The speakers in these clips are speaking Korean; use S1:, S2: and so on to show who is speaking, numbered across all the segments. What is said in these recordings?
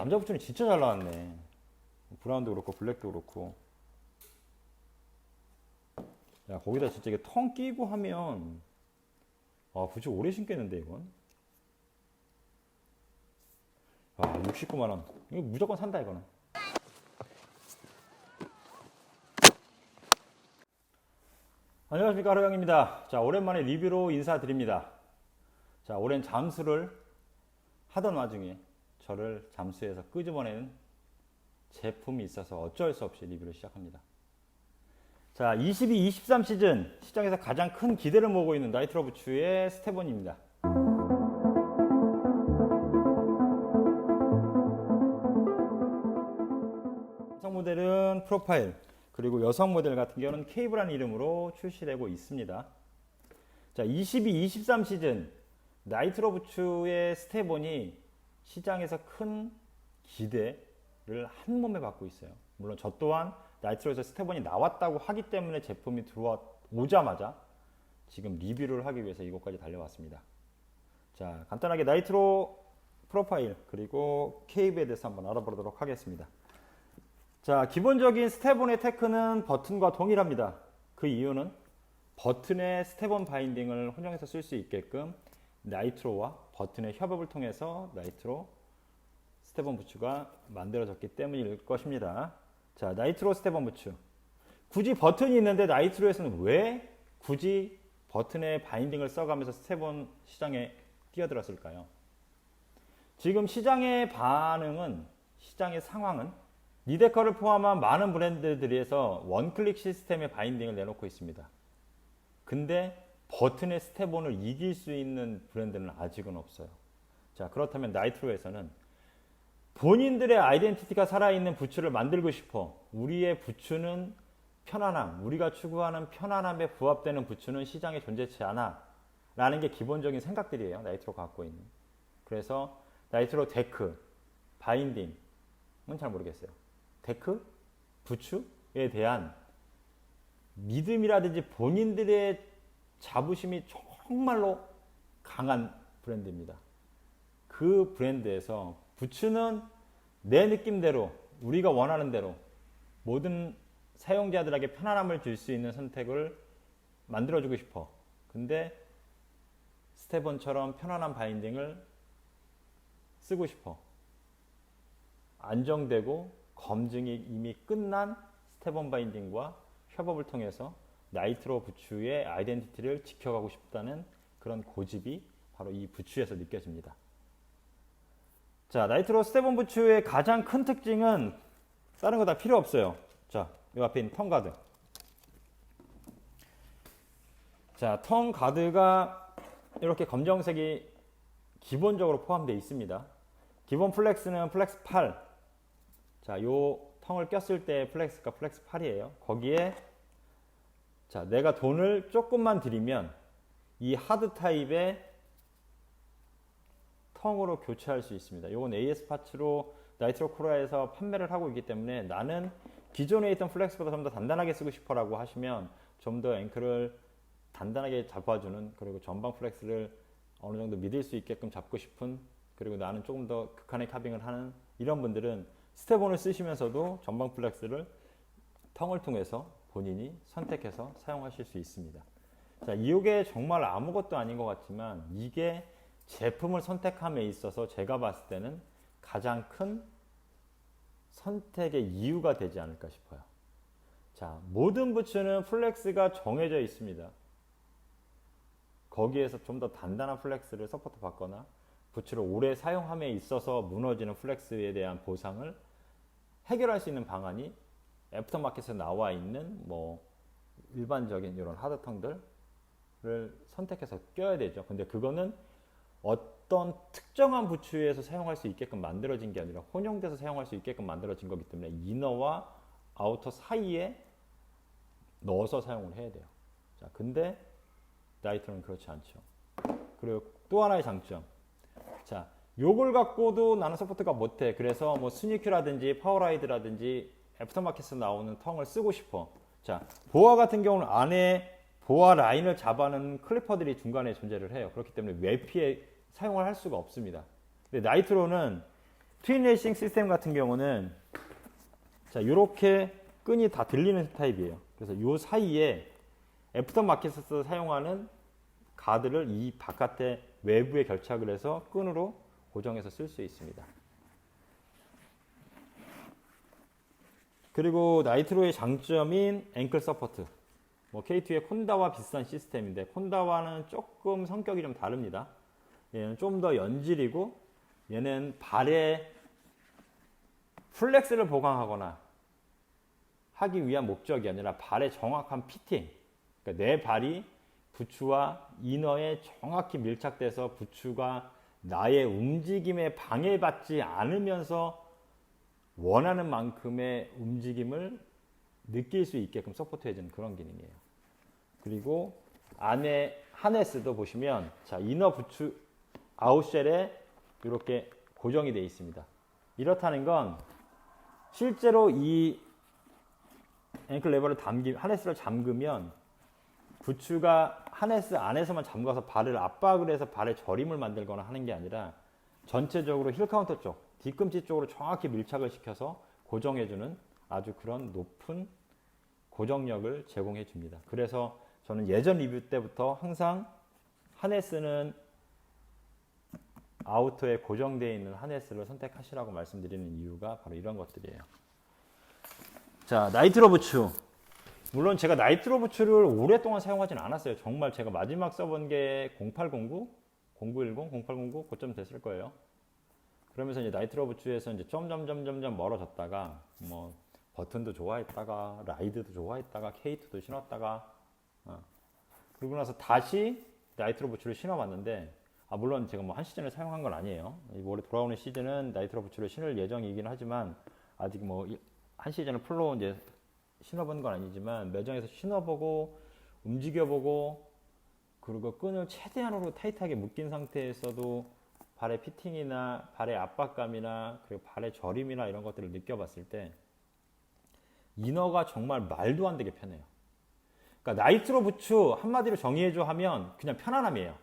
S1: 남자 부츠는 진짜 잘 나왔네. 브라운도 그렇고 블랙도 그렇고. 야, 거기다 진짜 이게 텅 끼고 하면 부츠 오래 신겠는데 이건. 69만 원. 이거 무조건 산다 이거는. 안녕하십니까, 하루영입니다. 자, 오랜만에 리뷰로 인사드립니다. 자, 오랜 잠수를 하던 와중에 저를 잠수에서 끄집어내는 제품이 있어서 어쩔 수 없이 리뷰를 시작합니다. 자, 22-23 시즌 시장에서 가장 큰 기대를 모으고 있는 나이트로 부츠의 스텝원입니다. 남성 모델은 프로파일, 그리고 여성 모델 같은 경우는 케이브라는 이름으로 출시되고 있습니다. 자, 22-23 시즌 나이트로 부츠의 스텝원이 시장에서 큰 기대를 한 몸에 받고 있어요. 물론 저 또한 나이트로에서 스텝원이 나왔다고 하기 때문에 제품이 들어오자마자 지금 리뷰를 하기 위해서 이곳까지 달려왔습니다. 자, 간단하게 나이트로 프로파일 그리고 케이브에 대해서 한번 알아보도록 하겠습니다. 자, 기본적인 스텝원의 테크는 버튼과 동일합니다. 그 이유는 버튼에 스텝원 바인딩을 혼용해서 쓸 수 있게끔 나이트로와 버튼의 협업을 통해서 나이트로 스텝원 부츠가 만들어졌기 때문일 것입니다. 자, 나이트로 스텝원 부츠. 굳이 버튼이 있는데 나이트로에서는 왜 굳이 버튼에 바인딩을 써가면서 스텝원 시장에 뛰어들었을까요? 지금 시장의 반응은, 시장의 상황은 니데커를 포함한 많은 브랜드들에서 원클릭 시스템의 바인딩을 내놓고 있습니다. 근데 버튼의 스텝원을 이길 수 있는 브랜드는 아직은 없어요. 자, 그렇다면 나이트로에서는 본인들의 아이덴티티가 살아있는 부츠를 만들고 싶어. 우리의 부츠는 편안함, 우리가 추구하는 편안함에 부합되는 부츠는 시장에 존재치 않아 라는 게 기본적인 생각들이에요. 나이트로가 갖고 있는. 그래서 나이트로 데크, 바인딩은 잘 모르겠어요. 데크, 부츠에 대한 믿음이라든지 본인들의 자부심이 정말로 강한 브랜드입니다. 그 브랜드에서 부츠는 내 느낌대로, 우리가 원하는 대로 모든 사용자들에게 편안함을 줄 수 있는 선택을 만들어주고 싶어. 근데 스텝원처럼 편안한 바인딩을 쓰고 싶어. 안정되고 검증이 이미 끝난 스텝원 바인딩과 협업을 통해서 나이트로 부츠의 아이덴티티를 지켜가고 싶다는 그런 고집이 바로 이 부츠에서 느껴집니다. 자, 나이트로 스텝원 부츠의 가장 큰 특징은 다른 거 다 필요 없어요. 자, 이 앞에 있는 턴 가드. 자, 턴 가드가 이렇게 검정색이 기본적으로 포함되어 있습니다. 기본 플렉스는 플렉스 8. 자, 요 턴을 꼈을 때 플렉스가 플렉스 8이에요. 거기에 자, 내가 돈을 조금만 들이면 이 하드 타입의 텅으로 교체할 수 있습니다. 이건 AS 파츠로 나이트로 코리아에서 판매를 하고 있기 때문에 나는 기존에 있던 플렉스보다 좀 더 단단하게 쓰고 싶어라고 하시면 좀 더 앵클을 단단하게 잡아주는, 그리고 전방 플렉스를 어느 정도 믿을 수 있게끔 잡고 싶은, 그리고 나는 조금 더 극한의 카빙을 하는 이런 분들은 스텝온을 쓰시면서도 전방 플렉스를 텅을 통해서 본인이 선택해서 사용하실 수 있습니다. 자, 이게 정말 아무것도 아닌 것 같지만 이게 제품을 선택함에 있어서 제가 봤을 때는 가장 큰 선택의 이유가 되지 않을까 싶어요. 자, 모든 부츠는 플렉스가 정해져 있습니다. 거기에서 좀 더 단단한 플렉스를 서포트 받거나 부츠를 오래 사용함에 있어서 무너지는 플렉스에 대한 보상을 해결할 수 있는 방안이 애프터마켓에서 나와 있는 뭐 일반적인 이런 하드텅들을 선택해서 껴야 되죠. 근데 그거는 어떤 특정한 부츠에서 사용할 수 있게끔 만들어진 게 아니라 혼용돼서 사용할 수 있게끔 만들어진 거기 때문에 이너와 아우터 사이에 넣어서 사용을 해야 돼요. 자, 근데 나이트로는 그렇지 않죠. 그리고 또 하나의 장점. 자, 요걸 갖고도 나는 서포트가 못해. 그래서 뭐 스니큐라든지 파워라이드라든지 애프터마켓에서 나오는 텅을 쓰고 싶어. 자, 보아 같은 경우는 안에 보아 라인을 잡아는 클리퍼들이 중간에 존재를 해요. 그렇기 때문에 외피에 사용을 할 수가 없습니다. 근데 나이트로는 트윈 레이싱 시스템 같은 경우는 자, 요렇게 끈이 다 들리는 타입이에요. 그래서 요 사이에 애프터마켓에서 사용하는 가드를 이 바깥에 외부에 결착을 해서 끈으로 고정해서 쓸 수 있습니다. 그리고 나이트로의 장점인 앵클 서포트. 뭐 K2의 콘다와 비슷한 시스템인데 콘다와는 조금 성격이 좀 다릅니다. 얘는 좀 더 연질이고 얘는 발에 플렉스를 보강하거나 하기 위한 목적이 아니라 발의 정확한 피팅. 그러니까 내 발이 부츠와 이너에 정확히 밀착돼서 부츠가 나의 움직임에 방해받지 않으면서 원하는 만큼의 움직임을 느낄 수 있게끔 서포트해주는 그런 기능이에요. 그리고 안에 하네스도 보시면 자, 이너 부츠 아웃쉘에 이렇게 고정이 되어 있습니다. 이렇다는 건 실제로 이 앵클 레버를 하네스를 잠그면 부츠가 하네스 안에서만 잠가서 발을 압박을 해서 발에 저림을 만들거나 하는 게 아니라 전체적으로 힐 카운터 쪽, 뒤꿈치 쪽으로 정확히 밀착을 시켜서 고정해주는 아주 그런 높은 고정력을 제공해 줍니다. 그래서 저는 예전 리뷰 때부터 항상 하네스는 아우터에 고정되어 있는 하네스를 선택하시라고 말씀드리는 이유가 바로 이런 것들이에요. 자, 나이트로 부츠. 물론 제가 나이트로 부츠를 오랫동안 사용하진 않았어요. 정말 제가 마지막 써본 게 0809, 0910, 0809 그쯤 됐을 거예요. 그러면서 이제 나이트로 부츠에서 이제 점점 멀어졌다가 뭐 버튼도 좋아했다가 라이드도 좋아했다가 K2도 신었다가 그러고 나서 다시 나이트로 부츠를 신어봤는데 물론 제가 뭐 한 시즌을 사용한 건 아니에요. 올해 돌아오는 시즌은 나이트로 부츠를 신을 예정이긴 하지만 아직 뭐 한 시즌을 풀로 이제 신어본 건 아니지만 매장에서 신어보고 움직여보고 그리고 끈을 최대한으로 타이트하게 묶인 상태에서도 발의 피팅이나 발의 압박감이나 그리고 발의 저림이나 이런 것들을 느껴봤을 때 이너가 정말 말도 안 되게 편해요. 그러니까 나이트로 부츠 한마디로 정의해줘 하면 그냥 편안함이에요.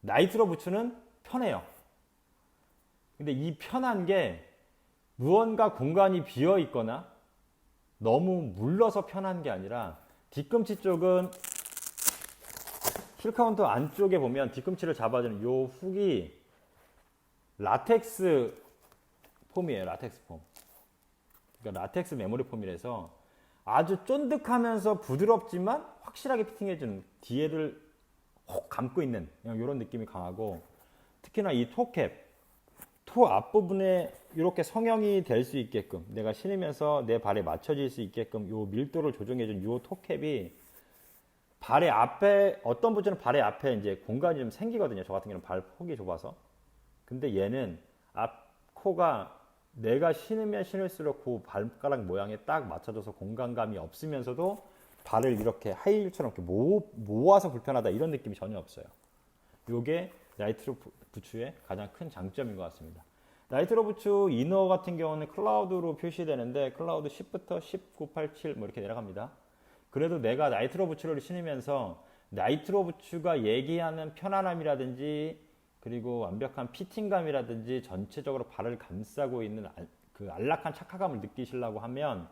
S1: 나이트로 부츠는 편해요. 근데 이 편한 게 무언가 공간이 비어 있거나 너무 물러서 편한 게 아니라 뒤꿈치 쪽은 힐 카운터 안쪽에 보면 뒤꿈치를 잡아주는 요 훅이 라텍스 폼이에요. 라텍스 폼. 그러니까 라텍스 메모리 폼이라서 아주 쫀득하면서 부드럽지만 확실하게 피팅해주는 뒤에를 혹 감고 있는 이런 느낌이 강하고 특히나 이 토캡 토 앞부분에 이렇게 성형이 될 수 있게끔 내가 신으면서 내 발에 맞춰질 수 있게끔 요 밀도를 조정해준 요 토캡이 발의 앞에 어떤 부츠는 발의 앞에 이제 공간이 좀 생기거든요. 저 같은 경우는 발 폭이 좁아서. 근데 얘는 앞 코가 내가 신으면 신을수록 그 발가락 모양에 딱 맞춰져서 공간감이 없으면서도 발을 이렇게 하이힐처럼 이렇게 모아서 불편하다 이런 느낌이 전혀 없어요. 요게 나이트로 부츠의 가장 큰 장점인 것 같습니다. 나이트로 부츠 이너 같은 경우는 클라우드로 표시되는데 클라우드 10부터 19, 87 뭐 이렇게 내려갑니다. 그래도 내가 나이트로 부츠를 신으면서 나이트로 부츠가 얘기하는 편안함이라든지 그리고 완벽한 피팅감이라든지 전체적으로 발을 감싸고 있는 그 안락한 착화감을 느끼시려고 하면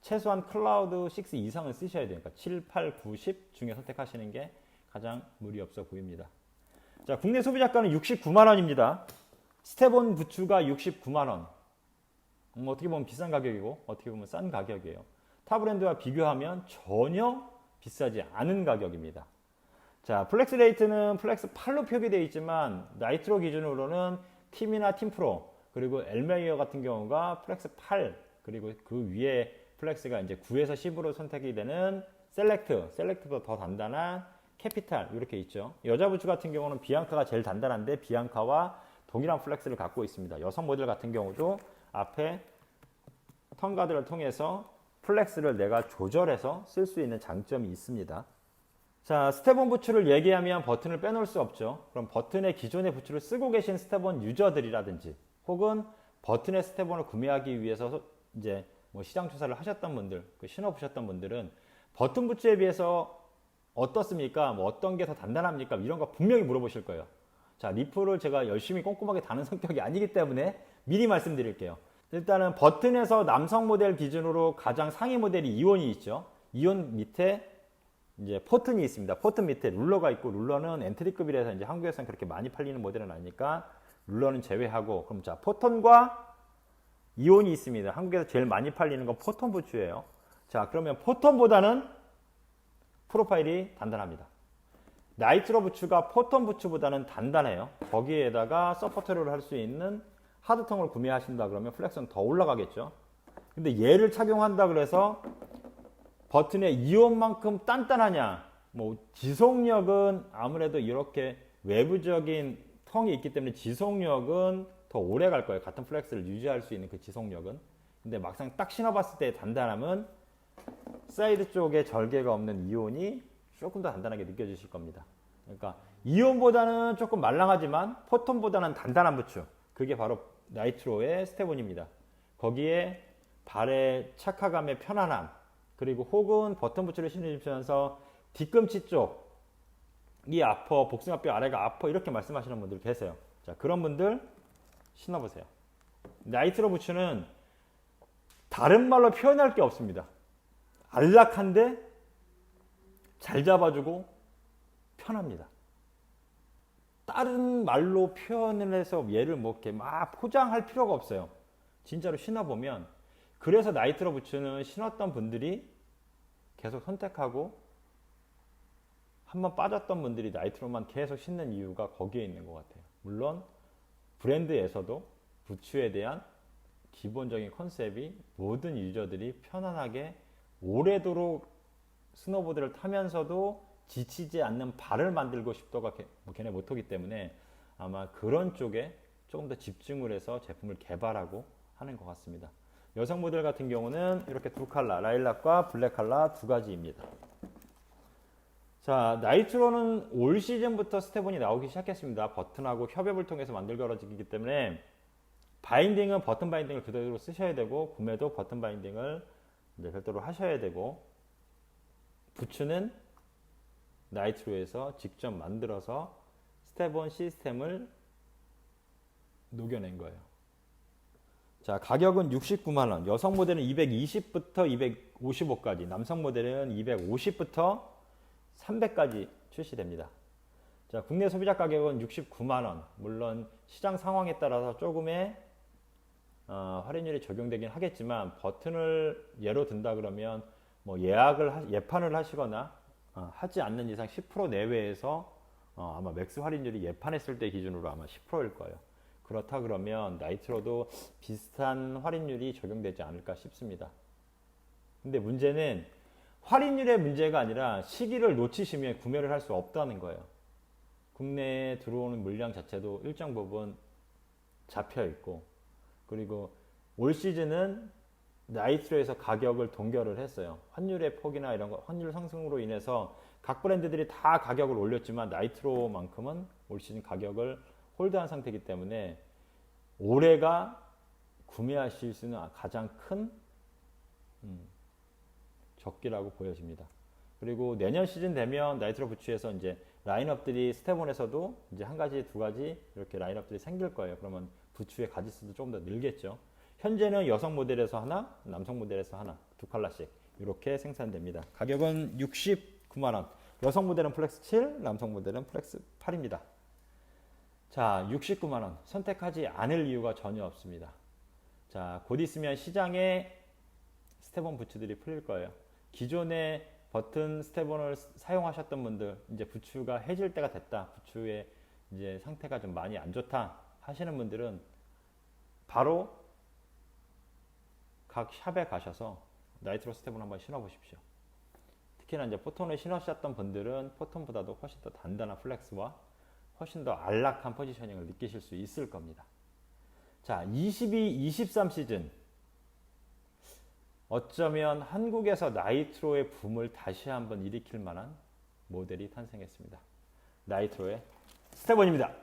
S1: 최소한 클라우드 6 이상은 쓰셔야 돼요. 그러니까 7, 8, 9, 10 중에 선택하시는 게 가장 무리 없어 보입니다. 자, 국내 소비자가는 69만원입니다. 스텝온 부츠가 69만원. 어떻게 보면 비싼 가격이고 어떻게 보면 싼 가격이에요. 타 브랜드와 비교하면 전혀 비싸지 않은 가격입니다. 자, 플렉스 레이트는 플렉스 8로 표기되어 있지만 나이트로 기준으로는 팀이나 팀프로 그리고 엘메이어 같은 경우가 플렉스 8 그리고 그 위에 플렉스가 이제 9에서 10으로 선택이 되는 셀렉트보다 더 단단한 캐피탈 이렇게 있죠. 여자 부츠 같은 경우는 비앙카가 제일 단단한데 비앙카와 동일한 플렉스를 갖고 있습니다. 여성 모델 같은 경우도 앞에 턴가드를 통해서 플렉스를 내가 조절해서 쓸 수 있는 장점이 있습니다. 자, 스텝온 부츠를 얘기하면 버튼을 빼놓을 수 없죠. 그럼 버튼의 기존의 부츠를 쓰고 계신 스텝온 유저들이라든지 혹은 버튼의 스텝온을 구매하기 위해서 이제 뭐 시장 조사를 하셨던 분들, 신어보셨던 분들은 버튼 부츠에 비해서 어떻습니까? 뭐 어떤 게 더 단단합니까? 이런 거 분명히 물어보실 거예요. 자, 리프를 제가 열심히 꼼꼼하게 다는 성격이 아니기 때문에 미리 말씀드릴게요. 일단은 버튼에서 남성 모델 기준으로 가장 상위 모델이 이온이 있죠. 이온 밑에 이제 포튼이 있습니다. 포튼 밑에 룰러가 있고, 룰러는 엔트리급이라서 이제 한국에서는 그렇게 많이 팔리는 모델은 아니니까 룰러는 제외하고, 그럼 자, 포톤과 이온이 있습니다. 한국에서 제일 많이 팔리는 건 포톤 부츠예요. 자, 그러면 포톤보다는 프로파일이 단단합니다. 나이트로 부츠가 포톤 부츠보다는 단단해요. 거기에다가 서포터를 할 수 있는 하드통을 구매하신다 그러면 플렉스는 더 올라가겠죠. 근데 얘를 착용한다 그래서 버튼의 이온만큼 단단하냐? 뭐 지속력은 아무래도 이렇게 외부적인 텅이 있기 때문에 지속력은 더 오래 갈 거예요. 같은 플렉스를 유지할 수 있는 그 지속력은. 근데 막상 딱 신어봤을 때 단단함은 사이드 쪽에 절개가 없는 이온이 조금 더 단단하게 느껴지실 겁니다. 그러니까 이온보다는 조금 말랑하지만 포톤보다는 단단한 부츠. 그게 바로 나이트로의 스텝온입니다. 거기에 발의 착화감의 편안함, 그리고 혹은 버튼 부츠를 신으시면서 뒤꿈치 쪽이 아파, 복숭아뼈 아래가 아파 이렇게 말씀하시는 분들 계세요. 자, 그런 분들 신어보세요. 나이트로 부츠는 다른 말로 표현할 게 없습니다. 안락한데 잘 잡아주고 편합니다. 다른 말로 표현을 해서 얘를 뭐 이렇게 막 포장할 필요가 없어요. 진짜로 신어보면. 그래서 나이트로 부츠는 신었던 분들이 계속 선택하고 한번 빠졌던 분들이 나이트로만 계속 신는 이유가 거기에 있는 것 같아요. 물론 브랜드에서도 부츠에 대한 기본적인 컨셉이 모든 유저들이 편안하게 오래도록 스노보드를 타면서도 지치지 않는 발을 만들고 싶다가 걔네 모토기 때문에 아마 그런 쪽에 조금 더 집중을 해서 제품을 개발하고 하는 것 같습니다. 여성 모델 같은 경우는 이렇게 두 컬러, 라일락과 블랙 컬러 두 가지입니다. 자, 나이트로는 올 시즌부터 스텝온이 나오기 시작했습니다. 버튼하고 협업을 통해서 만들어지기 때문에 바인딩은 버튼 바인딩을 그대로 쓰셔야 되고, 구매도 버튼 바인딩을 이제 별도로 하셔야 되고, 부츠는 나이트로에서 직접 만들어서 스텝온 시스템을 녹여낸 거예요. 자, 가격은 69만원, 여성 모델은 220부터 255까지, 남성 모델은 250부터 300까지 출시됩니다. 자, 국내 소비자 가격은 69만원, 물론 시장 상황에 따라서 조금의 할인율이 적용되긴 하겠지만, 버튼을 예로 든다 그러면 뭐 예판을 하시거나 하지 않는 이상 10% 내외에서 아마 맥스 할인율이 예판했을 때 기준으로 아마 10%일 거예요. 그렇다 그러면 나이트로도 비슷한 할인율이 적용되지 않을까 싶습니다. 근데 문제는 할인율의 문제가 아니라 시기를 놓치시면 구매를 할 수 없다는 거예요. 국내에 들어오는 물량 자체도 일정 부분 잡혀 있고, 그리고 올 시즌은 나이트로에서 가격을 동결을 했어요. 환율의 폭이나 이런 거, 환율 상승으로 인해서 각 브랜드들이 다 가격을 올렸지만 나이트로만큼은 올 시즌 가격을 홀드한 상태이기 때문에 올해가 구매하실 수 있는 가장 큰 적기라고 보여집니다. 그리고 내년 시즌 되면 나이트로 부츠에서 이제 라인업들이 스텝온에서도 이제 한 가지, 두 가지 이렇게 라인업들이 생길 거예요. 그러면 부츠의 가지수도 조금 더 늘겠죠. 현재는 여성 모델에서 하나, 남성 모델에서 하나, 두 컬러씩 이렇게 생산됩니다. 가격은 69만원. 여성 모델은 플렉스 7, 남성 모델은 플렉스 8입니다. 자, 69만원. 선택하지 않을 이유가 전혀 없습니다. 자, 곧 있으면 시장에 스텝온 부츠들이 풀릴 거예요. 기존에 버튼 스텝온을 사용하셨던 분들, 이제 부츠가 해질 때가 됐다, 부츠의 이제 상태가 좀 많이 안 좋다 하시는 분들은 바로 각 샵에 가셔서 나이트로 스텝온 한번 신어보십시오. 특히나 이제 포톤을 신으셨던 분들은 포톤보다도 훨씬 더 단단한 플렉스와 훨씬 더 안락한 포지셔닝을 느끼실 수 있을 겁니다. 자, 22-23 시즌 어쩌면 한국에서 나이트로의 붐을 다시 한번 일으킬 만한 모델이 탄생했습니다. 나이트로의 스텝온입니다.